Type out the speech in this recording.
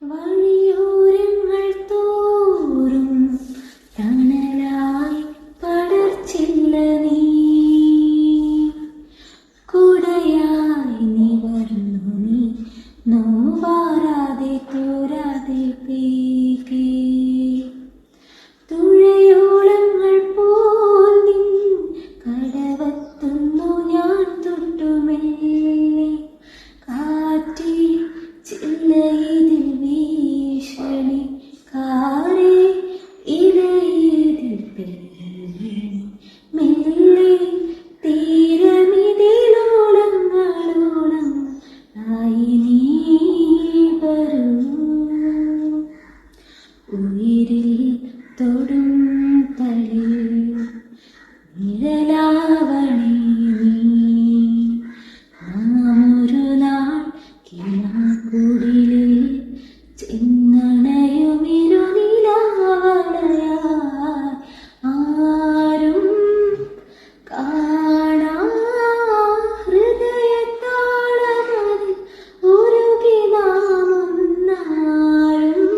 വഴിയോരങ്ങൾ തോറും തണലായി പടർച്ചില്ല നീ, കുടയായി നിവർന്നു നീ, നോവാറാതെ തോരാതെ പേകേ. തുഴയോളങ്ങൾ പോൽ നിൻ കടവത്തുന്നു ഞാൻ തൊട്ടുമെല്ലെ, കാറ്റി ചില്ലയിതിൽ വീശണി, കാറേ ഇലയിതിൽ പെയ്യണി, മെല്ലെ തീരമിതിലോളങ്ങളോളം ആയി നീ വരൂ. ഉയിരിൽ തൊടും തളിർ നിഴലാവണേ നീ, നാം ഒരു നാൾ കിനാക്കുടിലിൽ ചെന്നണയുമിരുനിലാവണയായി, ആരും കാണാ ഹൃദയത്താളമതിൽ ഉരുകി നാം ഒന്നാരും